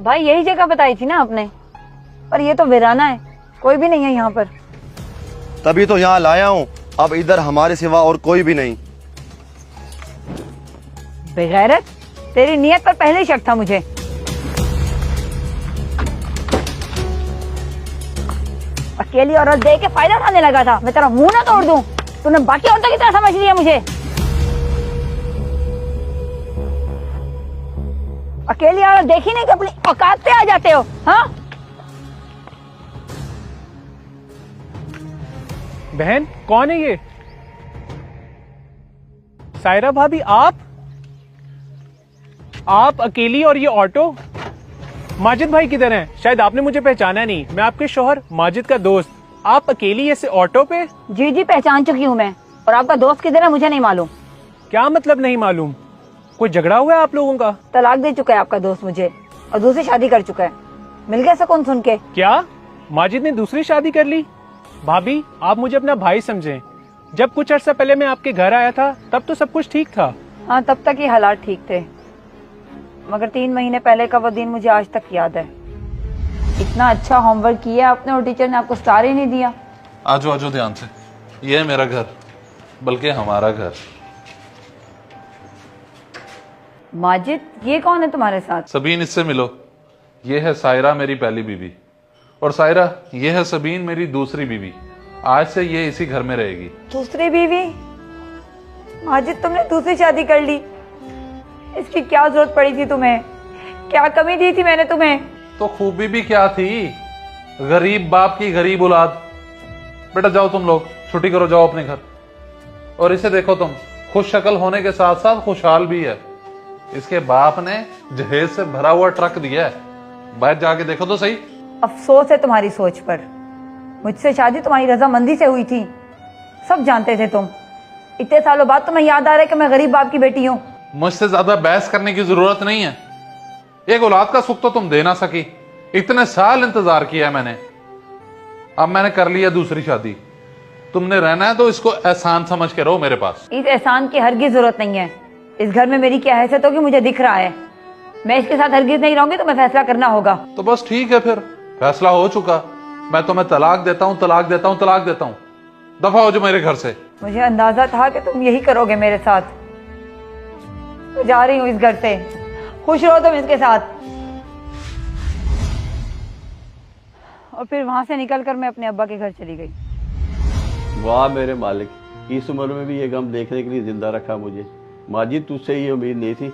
भाई यही जगह बताई थी ना आपने, पर ये तो वीराना है, कोई भी नहीं है यहाँ पर। तभी तो यहाँ लाया हूँ, अब इधर हमारे सिवा और कोई भी नहीं। बेगैरत, तेरी नियत पर पहले ही शक था मुझे। अकेली औरत देख के फायदा उठाने लगा था। मैं तेरा मुंह ना तोड़ दूं। तूने बाकी औरतों की तरह समझ लिया मुझे। अकेली औरत देखी नहीं कि अपनी औकात पे आ जाते हो। हाँ बहन, कौन है ये? सायरा भाभी, आप अकेली और ये ऑटो? माजिद भाई किधर हैं? शायद आपने मुझे पहचाना नहीं, मैं आपके शौहर माजिद का दोस्त। आप अकेली ऐसे ऑटो पे? जी जी, पहचान चुकी हूँ मैं। और आपका दोस्त किधर है मुझे नहीं मालूम। क्या मतलब नहीं मालूम? कोई झगड़ा हुआ है आप लोगों का? तलाक दे चुका है आपका दोस्त मुझे, और दूसरी शादी कर चुका है। मिल गया सुकून सुन के। क्या माजिद ने दूसरी शादी कर ली? भाभी, आप मुझे अपना भाई समझें। जब कुछ अर्सा पहले मैं आपके घर आया था तब तो सब कुछ ठीक था। हाँ, तब तक ये हालात ठीक थे, मगर 3 महीने पहले का वो दिन मुझे आज तक याद है। इतना अच्छा होमवर्क किया आपने और टीचर ने आपको स्टार ही नहीं दिया। आजो आजो ध्यान से, ये है मेरा घर, बल्कि हमारा घर। माजिद, ये कौन है तुम्हारे साथ? सबीन, इससे मिलो। ये है सायरा, मेरी पहली बीवी। और सायरा, ये है सबीन, मेरी दूसरी बीवी। आज से ये इसी घर में रहेगी। दूसरी बीवी? माजिद, तुमने दूसरी शादी कर ली। इसकी क्या जरूरत पड़ी थी तुम्हें? क्या कमी दी थी मैंने तुम्हें? तो खूबी भी क्या थी? गरीब बाप की गरीब औलाद। बेटा जाओ, तुम लोग छुट्टी करो, जाओ अपने घर। और इसे देखो तुम, खुश शक्ल होने के साथ साथ खुशहाल भी है। इसके बाप ने जहेज से भरा हुआ ट्रक दिया है। बाहर जाके देखो तो सही। अफसोस है तुम्हारी सोच पर। मुझसे शादी तुम्हारी रजामंदी से हुई थी, सब जानते थे तुम। इतने सालों बाद तुम्हें याद आ रहा है कि मैं गरीब बाप की बेटी हूँ। मुझसे ज्यादा बहस करने की जरूरत नहीं है। एक औलाद का सुख तो तुम दे ना सकी। इतने साल इंतजार किया है मैंने, अब मैंने कर लिया दूसरी शादी। तुमने रहना है तो इसको एहसान समझ के रहो मेरे पास। इस एहसान की हरगिज जरूरत नहीं है। इस घर में मेरी क्या हैसियत होगी मुझे दिख रहा है। मैं इसके साथ हरगिज नहीं रहूंगी, तो मैं फैसला करना होगा। तो बस ठीक है, फिर फैसला हो चुका। मैं तुम्हें तलाक देता हूँ, तलाक देता हूँ, तलाक देता हूँ। दफा हो जो मेरे घर से। मुझे अंदाजा था कि तुम यही करोगे मेरे साथ। तो जा रही हूँ इस घर से। खुश रहो तुम इसके साथ। और फिर वहां से निकलकर मैं अपने अब्बा के घर चली गई। वाह मेरे मालिक, इस उम्र में भी ये गम देखने के लिए जिंदा रखा मुझे। माजिद, तुझसे ये उम्मीद नहीं थी।